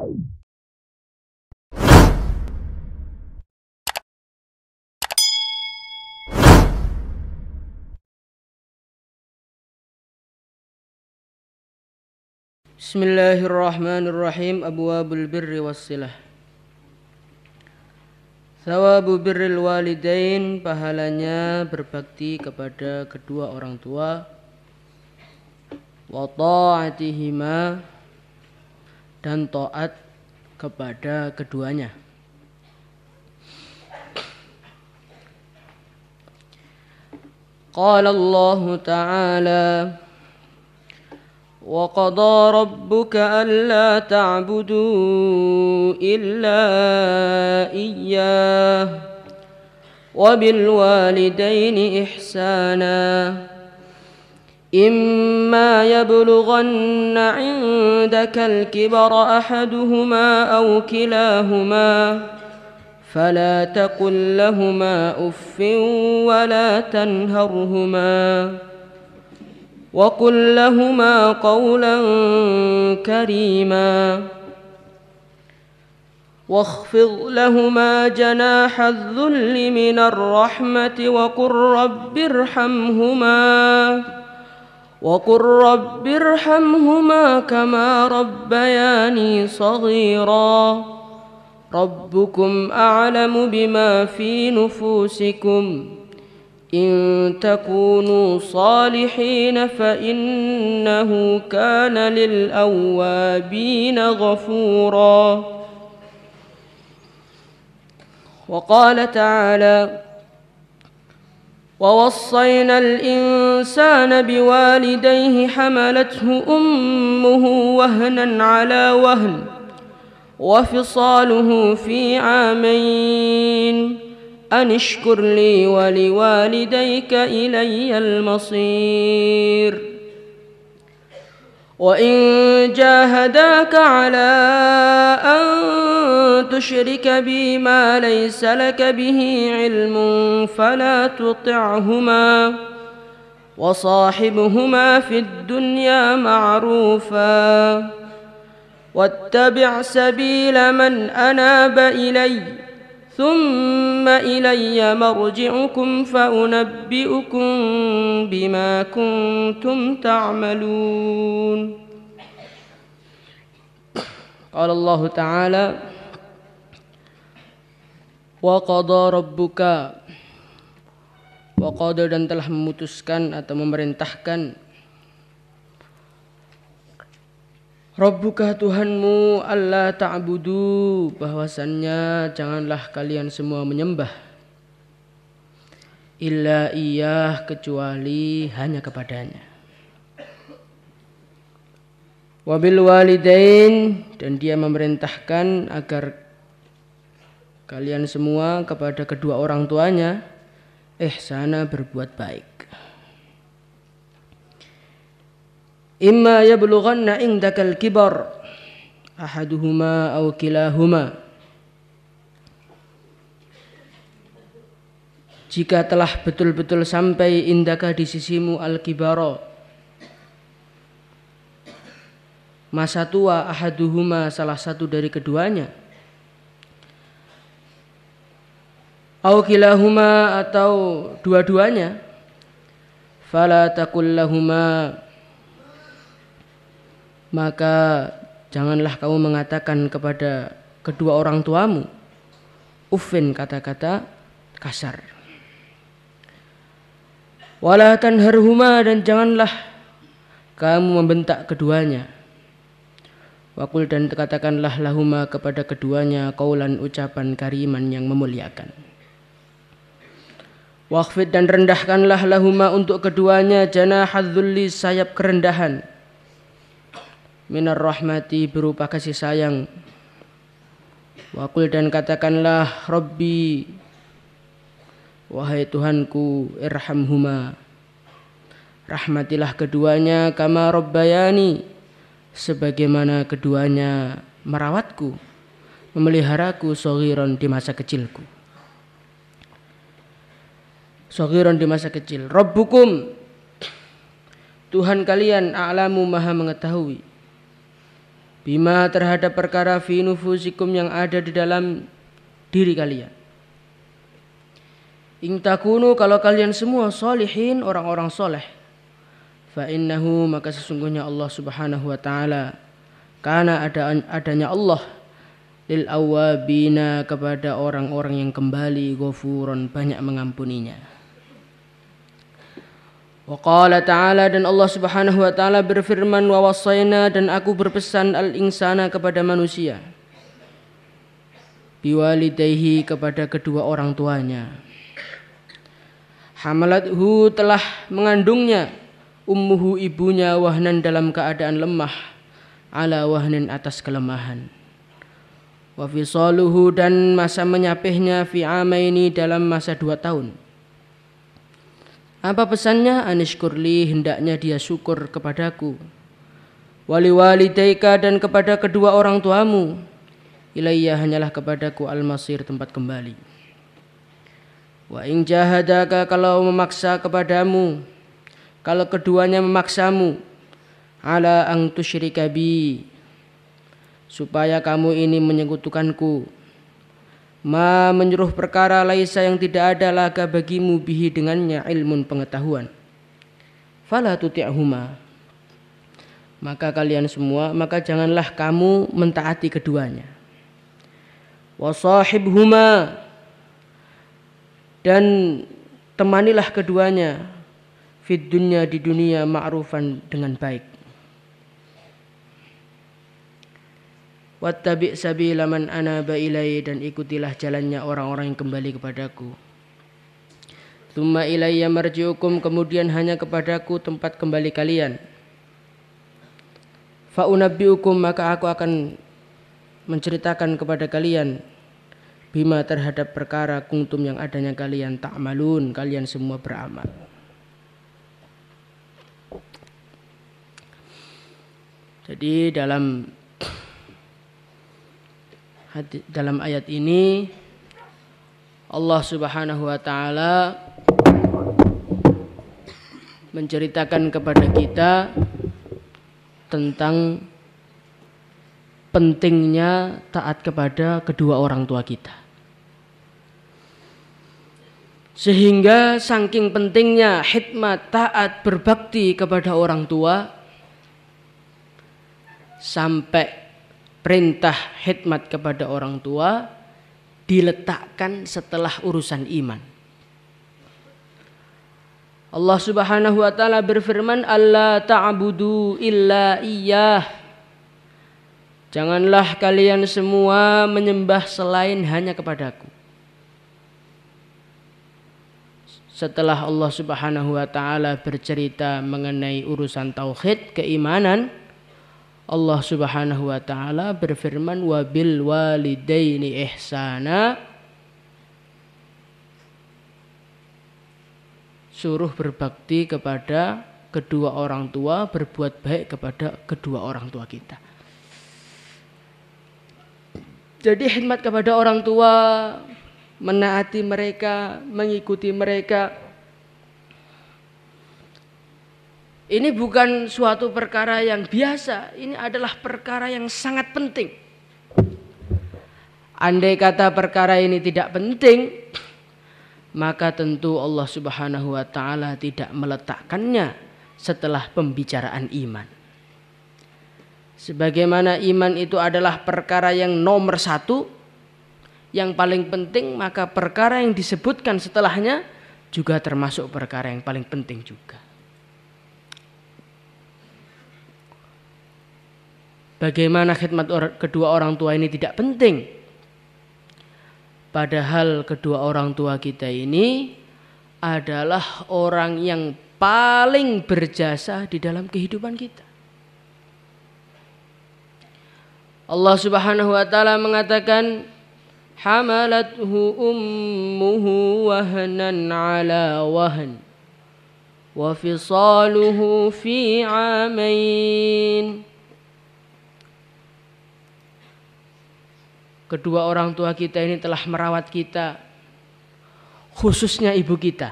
Bismillahirrahmanirrahim. Abwabul birri wassilah. Thawabu birril walidain, pahalanya berbakti kepada kedua orang tua. Wa ta'atihima, dan taat kepada keduanya. Qala Allah Ta'ala: وَقَضَى رَبُّكَ أَلَّا تَعْبُدُوا إِلَّا إِيَّاهُ وَبِالْوَالِدَيْنِ إِحْسَانًا إِمَّا يَبْلُغَنَّ عِندَكَ الْكِبَرَ أَحَدُهُمَا أَوْ كِلَاهُمَا فَلَا تَقُل لَّهُمَا أُفٍّ وَلَا تَنْهَرْهُمَا وَقُل لَّهُمَا قَوْلًا كَرِيمًا وَاخْفِضْ لَهُمَا جَنَاحَ الذُّلِّ مِنَ الرَّحْمَةِ وَقُل رَّبِّ ارْحَمْهُمَا كَمَا رَبَّيَانِي صَغِيرًا رَبُّكُمْ أَعْلَمُ بِمَا فِي نُفُوسِكُمْ إِن تَكُونُوا صَالِحِينَ فَإِنَّهُ كَانَ لِلْأَوَّابِينَ غَفُورًا. وقال تعالى: ووصينا الإنسان بوالديه حملته أمه وهنا على وهن وفصاله في عامين أن اشكر لي ولوالديك إلي المصير وإن جاهداك على أن تشرك بي ما ليس لك به علم فلا تطعهما وصاحبهما في الدنيا معروفا واتبع سبيل من أناب إلي ثم إلي مرجعكم فأنبئكم بما كنتم تعملون. قال الله تعالى: وقضى ربك, وقضى, dan telah memutuskan atau memerintahkan, Rabbuka, Tuhanmu, alla ta'budu, bahwasannya janganlah kalian semua menyembah, illa iyah, kecuali hanya kepadanya. Wabil walidain, dan dia memerintahkan agar kalian semua kepada kedua orang tuanya ihsana, berbuat baik. Imma yablughanna indakal kibar ahaduhuma aw kilahuma, jika telah betul-betul sampai indaka, di sisimu, al-kibara, masa tua, ahaduhuma, salah satu dari keduanya, aw kilahuma, atau dua-duanya, fala taqul lahuma, maka janganlah kamu mengatakan kepada kedua orang tuamu uffin, kata-kata kasar. Wala tanharhuma, dan janganlah kamu membentak keduanya. Waqul, dan katakanlah lahuma, kepada keduanya, qaulan, ucapan, kariman, yang memuliakan. Waqfid, dan rendahkanlah lahuma, untuk keduanya, janahadzulli, sayap kerendahan, minar rahmati, berupa kasih sayang. Waqul, dan katakanlah Rabbi, wahai Tuhanku, irhamhuma, rahmatilah keduanya, kama rabbayani, sebagaimana keduanya merawatku, memeliharaku, shaghiran, di masa kecilku. Shaghiran, di masa kecil. Rabbukum, Tuhan kalian, a'lamu, maha mengetahui, bima terhadap perkara fi nufusikum yang ada di dalam diri kalian. In takunu kalau kalian semua solihin, orang-orang soleh, fa innahu maka sesungguhnya Allah Subhanahu wa taala karena adanya Allah lil awabina kepada orang-orang yang kembali ghafurun banyak mengampuninya. Wa qala ta'ala dan Allah Subhanahu wa taala berfirman wa wasaina dan aku berpesan al insana kepada manusia biwalidayhi kepada kedua orang tuanya. Hamalathu telah mengandungnya ummuhu ibunya wahnan dalam keadaan lemah ala wahnin atas kelemahan. Wa fisaluhu dan masa menyapihnya fi amaini dalam masa 2 tahun. Apa pesannya? Anishkurli hendaknya dia syukur kepadaku. Wali walidaika dan kepada kedua orang tuamu. Ilayya hanyalah kepadaku al-masir tempat kembali. Wa in jahadaka kalau memaksa kepadamu, kalau keduanya memaksamu, ala ang tusyrika bi supaya kamu ini menyekutukanku, ma menyuruh perkara laisa yang tidak ada laka bagimu bihi dengannya ilmun pengetahuan, fala tuti'huma maka kalian semua maka janganlah kamu mentaati keduanya. Wa sahibhuma dan temanilah keduanya fid dunya di dunia ma'rufan dengan baik. Wattabi' sabila man anaba ilai dan ikutilah jalannya orang-orang yang kembali kepadaku. Tsumma ilayya marji'ukum kemudian hanya kepadaku tempat kembali kalian. Fa unabbi'ukum maka aku akan menceritakan kepada kalian bima terhadap perkara kuntum yang adanya kalian ta'malun kalian semua beramal. Jadi dalam ayat ini Allah Subhanahu wa taala menceritakan kepada kita tentang pentingnya taat kepada kedua orang tua kita. Sehingga saking pentingnya hikmat taat berbakti kepada orang tua sampai perintah khidmat kepada orang tua diletakkan setelah urusan iman. Allah Subhanahu wa taala berfirman, "Alla ta'budu illa iyyah." Janganlah kalian semua menyembah selain hanya kepadaku. Setelah Allah Subhanahu wa taala bercerita mengenai urusan tauhid, keimanan, Allah Subhanahu wa taala berfirman wa bil walidaini ihsana, suruh berbakti kepada kedua orang tua, berbuat baik kepada kedua orang tua kita. Jadi khidmat kepada orang tua, menaati mereka, mengikuti mereka, ini bukan suatu perkara yang biasa, ini adalah perkara yang sangat penting. Andai kata perkara ini tidak penting, maka tentu Allah Subhanahu wa taala tidak meletakkannya setelah pembicaraan iman. Sebagaimana iman itu adalah perkara yang nomor 1, yang paling penting, maka perkara yang disebutkan setelahnya juga termasuk perkara yang paling penting juga. Bagaimana khidmat kedua orang tua ini tidak penting? Padahal kedua orang tua kita ini adalah orang yang paling berjasa di dalam kehidupan kita. Allah Subhanahu wa taala mengatakan, "Hamalathu ummuhu wahnan 'ala wahn wa fisaluhu fi 'amain." Kedua orang tua kita ini telah merawat kita, khususnya ibu kita.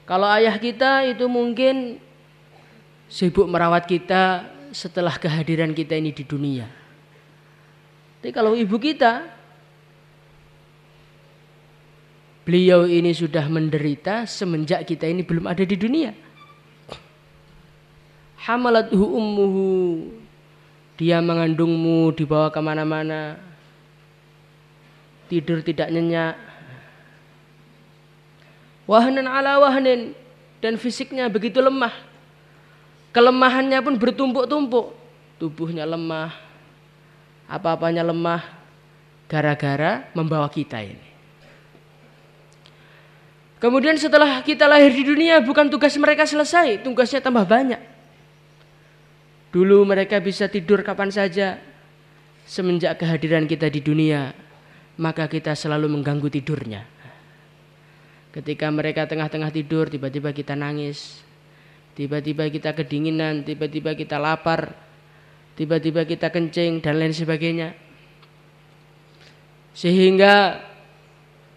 Kalau ayah kita itu mungkin sibuk merawat kita setelah kehadiran kita ini di dunia. Tapi kalau ibu kita, beliau ini sudah menderita semenjak kita ini belum ada di dunia. Hamalathu ummuhu, dia mengandungmu, dibawa kemana-mana, tidur tidak nyenyak. Wahnan ala wahnin, dan fisiknya begitu lemah. Kelemahannya pun bertumpuk-tumpuk. Tubuhnya lemah, apa-apanya lemah, gara-gara membawa kita ini. Kemudian setelah kita lahir di dunia, bukan tugas mereka selesai, tugasnya tambah banyak. Dulu mereka bisa tidur kapan saja. Semenjak kehadiran kita di dunia, maka kita selalu mengganggu tidurnya. Ketika mereka tengah-tengah tidur, tiba-tiba kita nangis, tiba-tiba kita kedinginan, tiba-tiba kita lapar, tiba-tiba kita kencing, dan lain sebagainya. Sehingga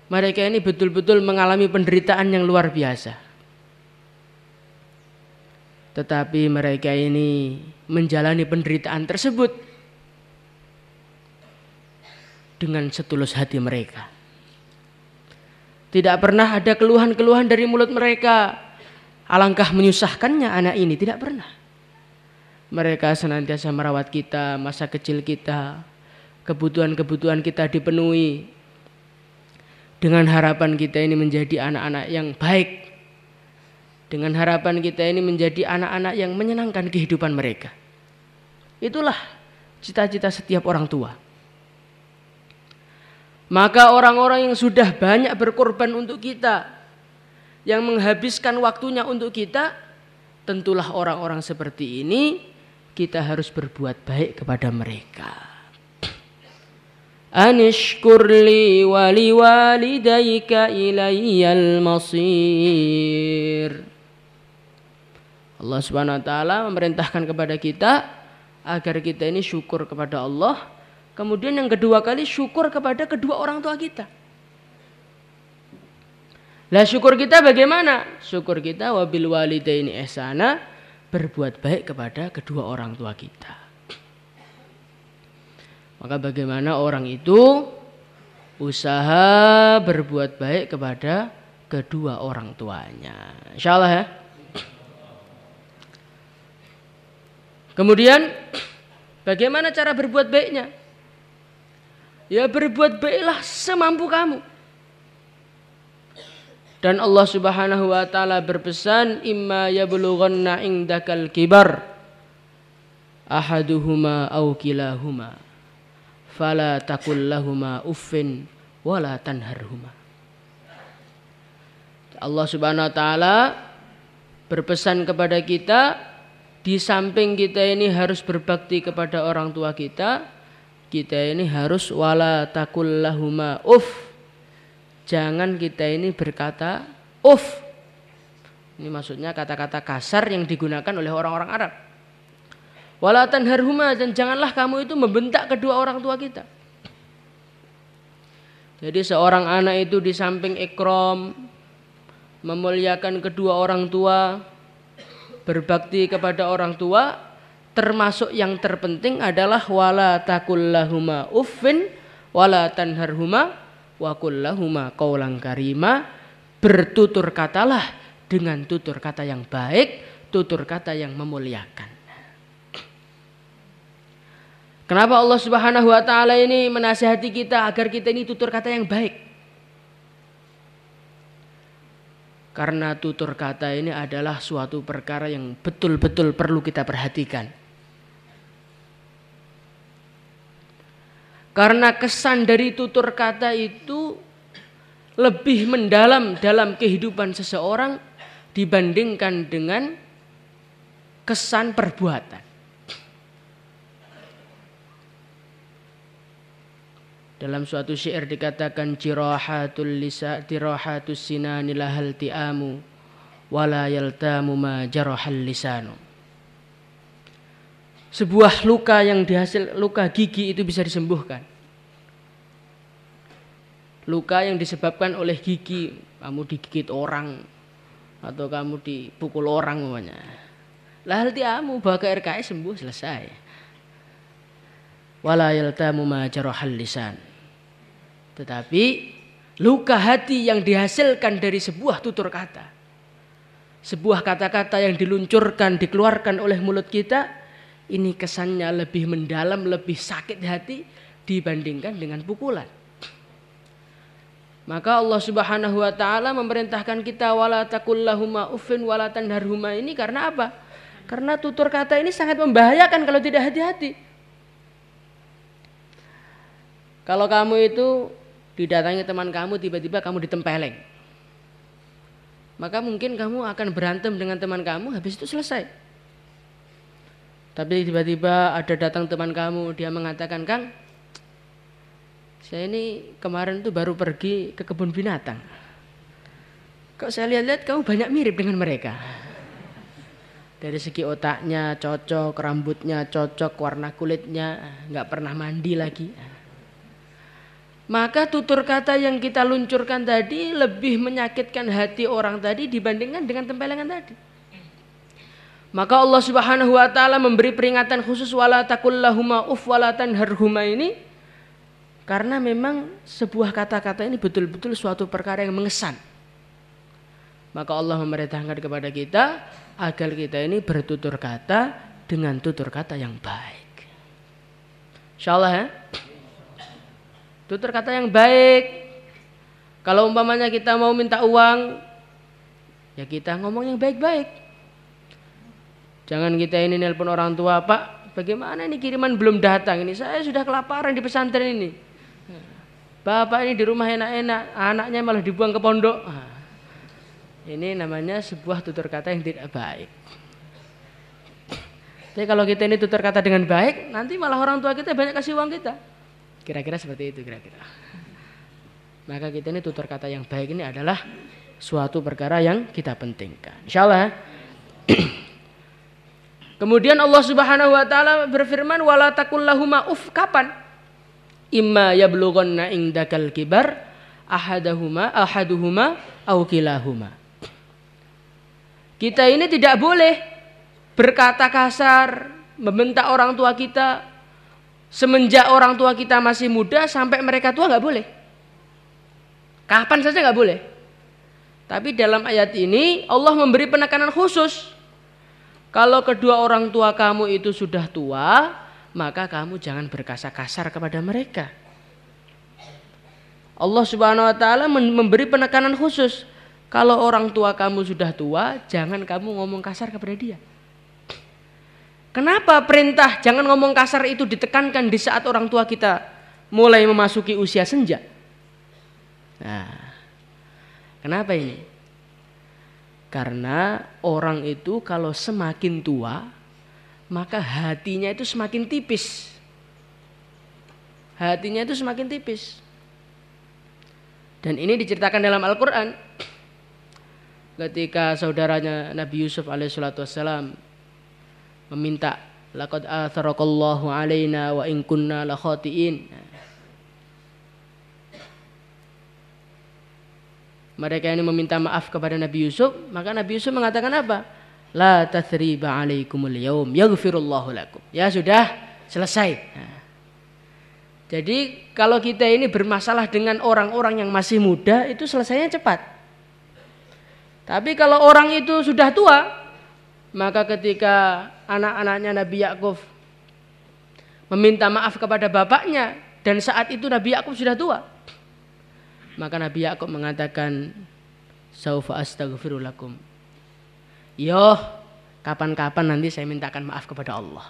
mereka ini betul-betul mengalami penderitaan yang luar biasa. Tetapi mereka ini menjalani penderitaan tersebut dengan setulus hati mereka. Tidak pernah ada keluhan-keluhan dari mulut mereka. Alangkah menyusahkannya anak ini, tidak pernah. Mereka senantiasa merawat kita, masa kecil kita, kebutuhan-kebutuhan kita dipenuhi. Dengan harapan kita ini menjadi anak-anak yang baik. Dengan harapan kita ini menjadi anak-anak yang menyenangkan kehidupan mereka. Itulah cita-cita setiap orang tua. Maka orang-orang yang sudah banyak berkorban untuk kita, yang menghabiskan waktunya untuk kita, tentulah orang-orang seperti ini kita harus berbuat baik kepada mereka. Anishkurli wali walidayka ilayyal masir. Allah Subhanahu wa taala memerintahkan kepada kita agar kita ini syukur kepada Allah. Kemudian yang kedua kali syukur kepada kedua orang tua kita. Lah syukur kita bagaimana? Syukur kita wabil walidaini ihsana, berbuat baik kepada kedua orang tua kita. Maka bagaimana orang itu usaha berbuat baik kepada kedua orang tuanya. Insyaallah ya. Kemudian bagaimana cara berbuat baiknya? Ya berbuat baiklah semampu kamu. Dan Allah Subhanahu wa taala berpesan, imma yablughanna indakal kibar ahaduhuma aw kilahuma fala taqul lahumā uffin wala tanharhuma. Allah Subhanahu wa taala berpesan kepada kita, di samping kita ini harus berbakti kepada orang tua kita, kita ini harus wala taqul lahumā uff. Jangan kita ini berkata uff. Ini maksudnya kata-kata kasar yang digunakan oleh orang-orang Arab. Wala tanharhuma, dan janganlah kamu itu membentak kedua orang tua kita. Jadi seorang anak itu di samping ikram, memuliakan kedua orang tua, berbakti kepada orang tua, termasuk yang terpenting adalah wala taqul lahumā uffin wala tanharhuma wa qul lahumā qawlan karīmā. Bertutur katalah dengan tutur kata yang baik, tutur kata yang memuliakan. Kenapa Allah Subhanahu wa taala ini menasihati kita agar kita ini tutur kata yang baik? Karena tutur kata ini adalah suatu perkara yang betul-betul perlu kita perhatikan. Karena kesan dari tutur kata itu lebih mendalam dalam kehidupan seseorang dibandingkan dengan kesan perbuatan. Dalam suatu syair dikatakan jirahatul lisa tirahatus sinani lahal ti'amu wala yaltamu ma jarahal lisanu. Sebuah luka yang dihasil luka gigi itu bisa disembuhkan. Luka yang disebabkan oleh gigi, kamu digigit orang atau kamu dipukul orang umpamanya. Lah hal tiamu bawa ke RKS sembuh selesai. Wala yaltamu ma jarahal lisan. Tetapi luka hati yang dihasilkan dari sebuah tutur kata, sebuah kata-kata yang diluncurkan, dikeluarkan oleh mulut kita, ini kesannya lebih mendalam, lebih sakit hati dibandingkan dengan pukulan. Maka Allah Subhanahu wa taala memerintahkan kita wala taqul lahuma uffin wala tanharhuma ini karena apa? Karena tutur kata ini sangat membahayakan kalau tidak hati-hati. Kalau kamu itu didatangi teman kamu tiba-tiba kamu ditempeleng, maka mungkin kamu akan berantem dengan teman kamu, habis itu selesai. Tapi tiba-tiba ada datang teman kamu, dia mengatakan, "Kang, saya ini kemarin tuh baru pergi ke kebun binatang. Kok saya lihat-lihat kamu banyak mirip dengan mereka. Dari segi otaknya cocok, rambutnya cocok, warna kulitnya nggak pernah mandi lagi." Maka tutur kata yang kita luncurkan tadi lebih menyakitkan hati orang tadi dibandingkan dengan tempelengan tadi. Maka Allah Subhanahu wa taala memberi peringatan khusus wala taqul lahuma uff wala tanharhuma ini karena memang sebuah kata-kata ini betul-betul suatu perkara yang mengesan. Maka Allah memerintahkan kepada kita agar kita ini bertutur kata dengan tutur kata yang baik. Insyaallah ya. Tutur kata yang baik. Kalau umpamanya kita mau minta uang, ya kita ngomong yang baik-baik. Jangan kita ini nelpon orang tua, "Pak, bagaimana ini kiriman belum datang ini? Saya sudah kelaparan di pesantren ini. Bapak ini di rumah enak-enak, anaknya malah dibuang ke pondok." Ini namanya sebuah tutur kata yang tidak baik. Tapi kalau kita ini tutur kata dengan baik, nanti malah orang tua kita banyak kasih uang kita. Kira-kira seperti itu kira-kira. Maka kita ini tutur kata yang baik ini adalah suatu perkara yang kita pentingkan. Insyaallah. Kemudian Allah Subhanahu wa taala berfirman wala taqul lahuma uff kapan? Imma yablughanna indakal kibar ahaduhuma aw kilahuma. Kita ini tidak boleh berkata kasar, membentak orang tua kita. Semenjak orang tua kita masih muda sampai mereka tua nggak boleh. Kapan saja nggak boleh. Tapi dalam ayat ini Allah memberi penekanan khusus. Kalau kedua orang tua kamu itu sudah tua, maka kamu jangan berkata-kasar kepada mereka. Allah Subhanahu wa taala memberi penekanan khusus. Kalau orang tua kamu sudah tua, jangan kamu ngomong kasar kepada dia. Kenapa perintah jangan ngomong kasar itu ditekankan di saat orang tua kita mulai memasuki usia senja? Nah, kenapa ini? Karena orang itu kalau semakin tua, maka hatinya itu semakin tipis. Hatinya itu semakin tipis. Dan ini diceritakan dalam Al-Quran. Ketika saudaranya Nabi Yusuf alaihissalatu wassalam meminta laqad atharakallahu alaina wa in kunna la khati'in. Mereka ini meminta maaf kepada Nabi Yusuf, maka Nabi Yusuf mengatakan apa? La tathriba alaikumul yaum yaghfirullahu lakum. Ya sudah, selesai. Jadi kalau kita ini bermasalah dengan orang-orang yang masih muda itu selesainya cepat. Tapi kalau orang itu sudah tua, maka ketika anak-anaknya Nabi Yakub meminta maaf kepada bapaknya dan saat itu Nabi Yakub sudah tua, maka Nabi Yakub mengatakan saufa astaghfiru lakum. Yo, kapan-kapan nanti saya mintakan maaf kepada Allah.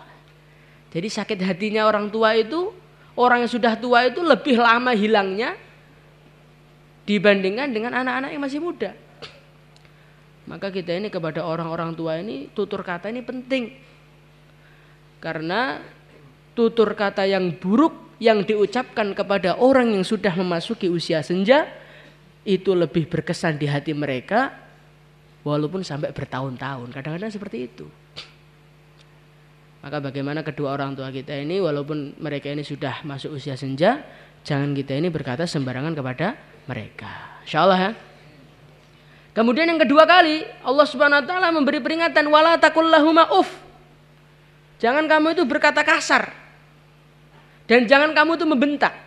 Jadi sakit hatinya orang tua itu, orang yang sudah tua itu lebih lama hilangnya dibandingkan dengan anak-anak yang masih muda. Maka kita ini kepada orang-orang tua ini tutur kata ini penting. Karena tutur kata yang buruk yang diucapkan kepada orang yang sudah memasuki usia senja itu lebih berkesan di hati mereka walaupun sampai bertahun-tahun. Kadang-kadang seperti itu. Maka bagaimana kedua orang tua kita ini walaupun mereka ini sudah masuk usia senja, jangan kita ini berkata sembarangan kepada mereka. Insyaallah ya. Kemudian yang kedua kali Allah Subhanahu wa taala memberi peringatan wala taqul lahuma uff. Jangan kamu itu berkata kasar. Dan jangan kamu itu membentak.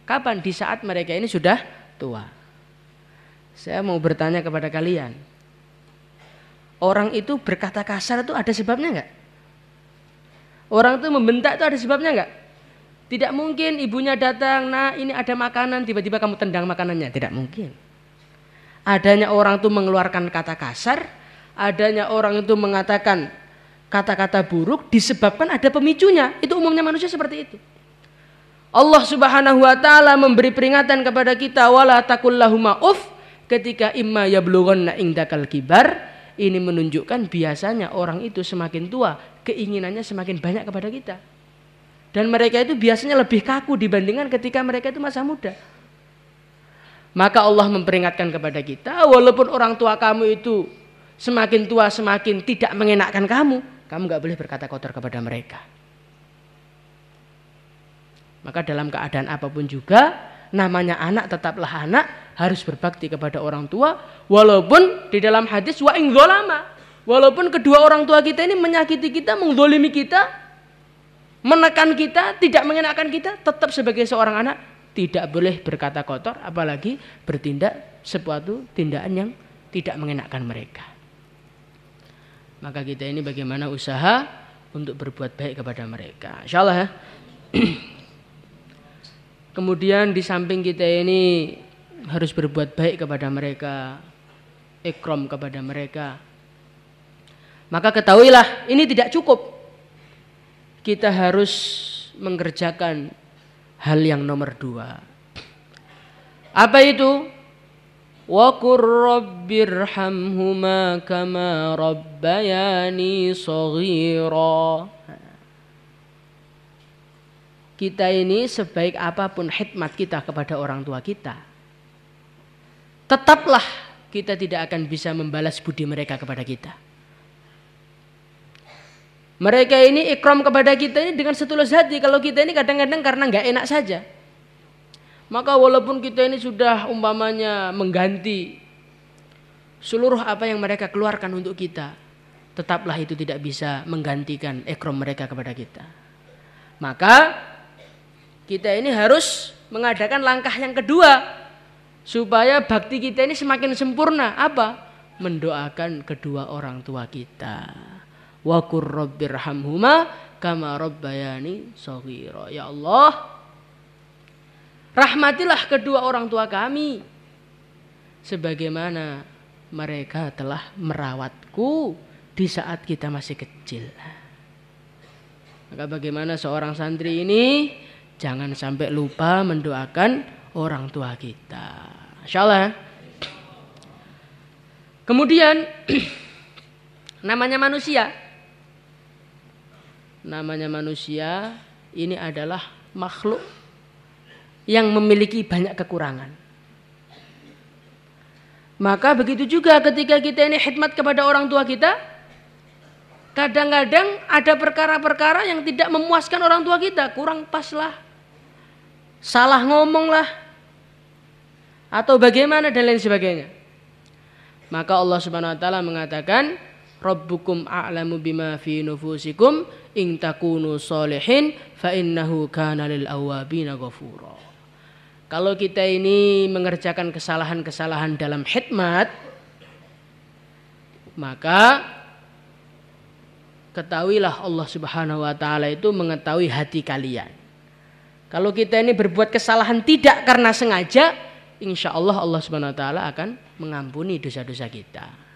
Kapan? Di saat mereka ini sudah tua. Saya mau bertanya kepada kalian. Orang itu berkata kasar itu ada sebabnya enggak? Orang itu membentak itu ada sebabnya enggak? Tidak mungkin ibunya datang, nah ini ada makanan, tiba-tiba kamu tendang makanannya. Tidak mungkin. Adanya orang itu mengeluarkan kata kasar, adanya orang itu mengatakan kata-kata buruk disebabkan ada pemicunya. Itu umumnya manusia seperti itu. Allah Subhanahu wa taala memberi peringatan kepada kita wala taqul lahuma uff ketika imma yablughanna indakal kibar. Ini menunjukkan biasanya orang itu semakin tua, keinginannya semakin banyak kepada kita. Dan mereka itu biasanya lebih kaku dibandingkan ketika mereka itu masa muda. Maka Allah memperingatkan kepada kita, walaupun orang tua kamu itu semakin tua semakin tidak mengenakkan kamu gak boleh berkata kotor kepada mereka. Maka dalam keadaan apapun juga, namanya anak tetaplah anak, harus berbakti kepada orang tua, walaupun di dalam hadis wa in dzalama, walaupun kedua orang tua kita ini menyakiti kita, menzalimi kita, menekan kita, tidak mengenakan kita, tetap sebagai seorang anak tidak boleh berkata kotor, apalagi bertindak sesuatu tindakan yang tidak mengenakan mereka. Maka kita ini bagaimana usaha untuk berbuat baik kepada mereka, insyaallah ya. Kemudian di samping kita ini harus berbuat baik kepada mereka, ikram kepada mereka, maka ketahuilah ini tidak cukup. Kita harus mengerjakan hal yang nomor 2. Apa itu? Wa qur rabbirhamhuma kama rabbayani shaghira. Kita ini sebaik apapun khidmat kita kepada orang tua kita, tetaplah kita tidak akan bisa membalas budi mereka kepada kita. Mereka ini ikram kepada kita ini dengan setulus hati. Kalau kita ini kadang-kadang karena nggak enak saja. Maka walaupun kita ini sudah umpamanya mengganti seluruh apa yang mereka keluarkan untuk kita, tetaplah itu tidak bisa menggantikan ikram mereka kepada kita. Maka kita ini harus mengadakan langkah yang kedua supaya bakti kita ini semakin sempurna. Apa? Mendoakan kedua orang tua kita. Wa qur rabbirhamhuma kama rabbayani shaghira. Ya Allah, rahmatilah kedua orang tua kami sebagaimana mereka telah merawatku di saat kita masih kecil. Maka bagaimana seorang santri ini jangan sampai lupa mendoakan orang tua kita, insyaallah. Kemudian namanya manusia ini adalah makhluk yang memiliki banyak kekurangan. Maka begitu juga ketika kita ini khidmat kepada orang tua kita, kadang-kadang ada perkara-perkara yang tidak memuaskan orang tua kita, kurang pas lah, salah ngomong lah, atau bagaimana dan lain sebagainya. Maka Allah Subhanahu wa taala mengatakan, Rabbukum a'lamu bima fi nufusikum in takunu sholihin fa innahu kana lil awwabina ghafura. Kalau kita ini mengerjakan kesalahan-kesalahan dalam khidmat, maka ketahuilah Allah Subhanahu wa taala itu mengetahui hati kalian. Kalau kita ini berbuat kesalahan tidak karena sengaja, insya Allah Allah Subhanahu wa taala akan mengampuni dosa-dosa kita.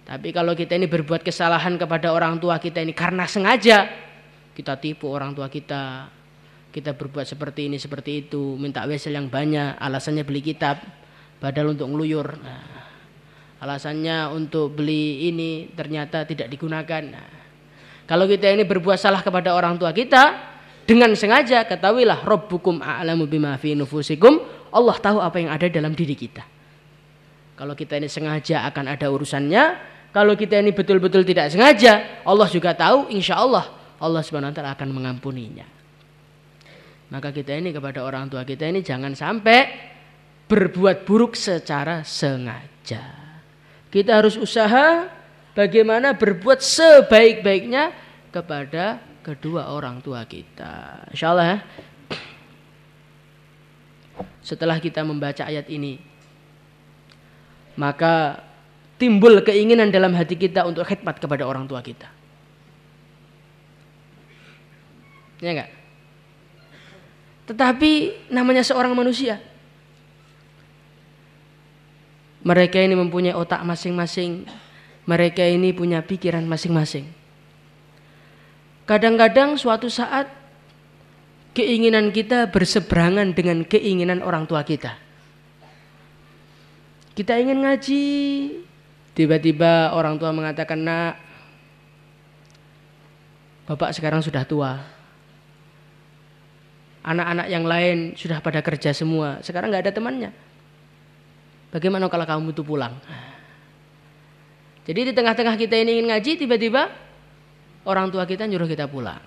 Tapi kalau kita ini berbuat kesalahan kepada orang tua kita ini karena sengaja, kita tipu orang tua kita, kita berbuat seperti ini seperti itu, minta wesel yang banyak, alasannya beli kitab padahal untuk ngeluyur, alasannya untuk beli ini ternyata tidak digunakan. Kalau kita ini berbuat salah kepada orang tua kita dengan sengaja, ketahuilah Rabbukum a'lamu bima fi nufusikum, Allah tahu apa yang ada dalam diri kita. Kalau kita ini sengaja akan ada urusannya, kalau kita ini betul-betul tidak sengaja, Allah juga tahu, insya Allah Allah Subhanahu wa taala akan mengampuninya. Maka kita ini kepada orang tua kita ini jangan sampai berbuat buruk secara sengaja. saja. Kita harus usaha bagaimana berbuat sebaik-baiknya kepada kedua orang tua kita. Insyaallah. Setelah kita membaca ayat ini, maka timbul keinginan dalam hati kita untuk khidmat kepada orang tua kita. Ya enggak? Tetapi namanya seorang manusia, mereka ini mempunyai otak masing-masing, mereka ini punya pikiran masing-masing. Kadang-kadang suatu saat keinginan kita berseberangan dengan keinginan orang tua kita. Kita ingin ngaji, tiba-tiba orang tua mengatakan, "Nak, Bapak sekarang sudah tua. Anak-anak yang lain sudah pada kerja semua, sekarang gak ada temannya. Bagaimana kalau kamu tuh pulang?" Jadi di tengah-tengah kita ini ingin ngaji, tiba-tiba orang tua kita nyuruh kita pulang.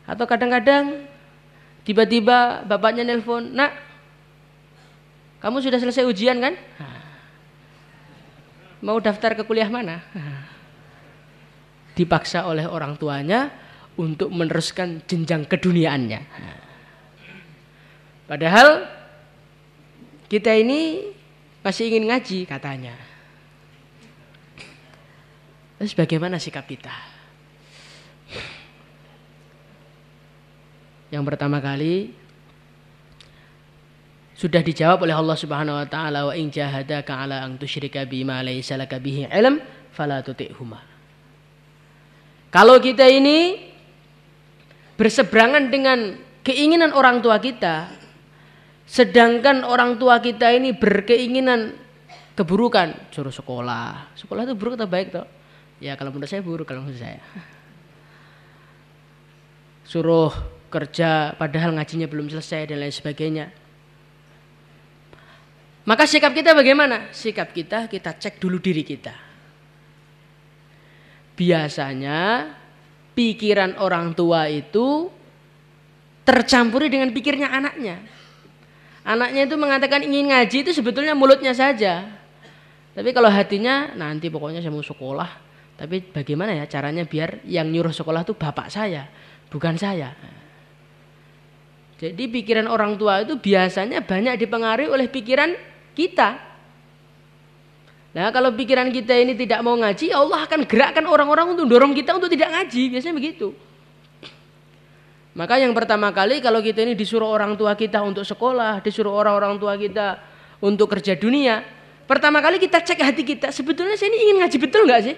Atau kadang-kadang tiba-tiba bapaknya nelpon, "Nak, kamu sudah selesai ujian kan? Mau daftar ke kuliah mana?" Dipaksa oleh orang tuanya untuk meneruskan jenjang keduniaannya. Padahal kita ini masih ingin ngaji katanya. Terus bagaimana sikap kita? Yang pertama kali sudah dijawab oleh Allah Subhanahu wa taala, "Wa in jahadaka 'ala an tusyrika bima laysa laka bihi 'ilm fala tuti'huma." Kalau kita ini berseberangan dengan keinginan orang tua kita, sedangkan orang tua kita ini berkeinginan keburukan, suruh sekolah. Sekolah itu buruk atau baik toh? Ya kalau menurut saya buruk, kalau menurut saya. Suruh kerja padahal ngajinya belum selesai dan lain sebagainya. Maka sikap kita bagaimana? Sikap kita cek dulu diri kita. Biasanya pikiran orang tua itu tercampuri dengan pikirnya anaknya. Anaknya itu mengatakan ingin ngaji itu sebetulnya mulutnya saja. Tapi kalau hatinya nanti pokoknya saya mau sekolah. Tapi bagaimana ya caranya biar yang nyuruh sekolah itu bapak saya, bukan saya. Jadi pikiran orang tua itu biasanya banyak dipengaruhi oleh pikiran kita. Nah kalau pikiran kita ini tidak mau ngaji, Allah akan gerakkan orang-orang untuk dorong kita untuk tidak ngaji. Biasanya begitu. Maka yang pertama kali kalau kita ini disuruh orang tua kita untuk sekolah, disuruh orang-orang tua kita untuk kerja dunia, pertama kali kita cek hati kita, sebetulnya saya ini ingin ngaji betul nggak sih?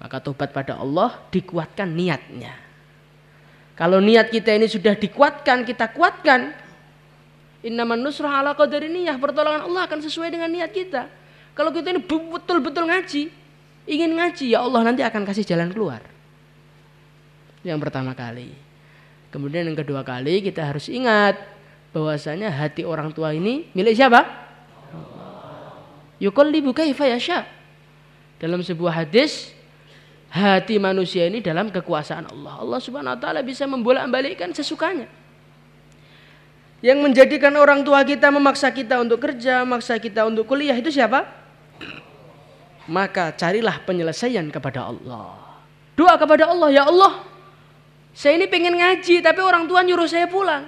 Maka tobat pada Allah, dikuatkan niatnya. Kalau niat kita ini sudah dikuatkan, kita kuatkan. Innaman nusrah ala qadari niyah, pertolongan Allah akan sesuai dengan niat kita. Kalau kita ini betul-betul ngaji, ingin ngaji, ya Allah nanti akan kasih jalan keluar. Yang pertama kali. Kemudian yang kedua kali kita harus ingat bahwasanya hati orang tua ini milik siapa? Yuqallibu kaifa yasha. Dalam sebuah hadis, hati manusia ini dalam kekuasaan Allah. Allah Subhanahu wa taala bisa membolak-balikkan sesukanya. Yang menjadikan orang tua kita memaksa kita untuk kerja, memaksa kita untuk kuliah itu siapa? Maka carilah penyelesaian kepada Allah. Doa kepada Allah, ya Allah, saya ini pengen ngaji tapi orang tua nyuruh saya pulang.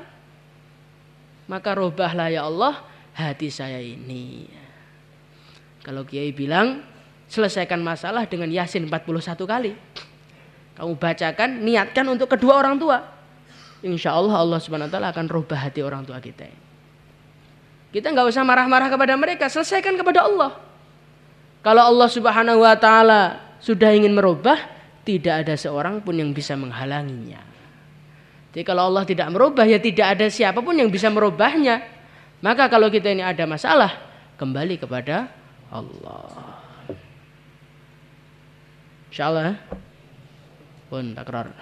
Maka robahlah ya Allah hati saya ini. Kalau kiai bilang selesaikan masalah dengan Yasin 41 kali. Kamu bacakan, niatkan untuk kedua orang tua. Insya Allah Allah Subhanahu wa taala akan rubah hati orang tua kita. Kita nggak usah marah-marah kepada mereka, selesaikan kepada Allah. Kalau Allah Subhanahu wa taala sudah ingin merubah, tidak ada seorang pun yang bisa menghalanginya. Jadi kalau Allah tidak merubah, ya tidak ada siapapun yang bisa merubahnya. Maka kalau kita ini ada masalah, kembali kepada Allah. Insyaallah. Pun takrar.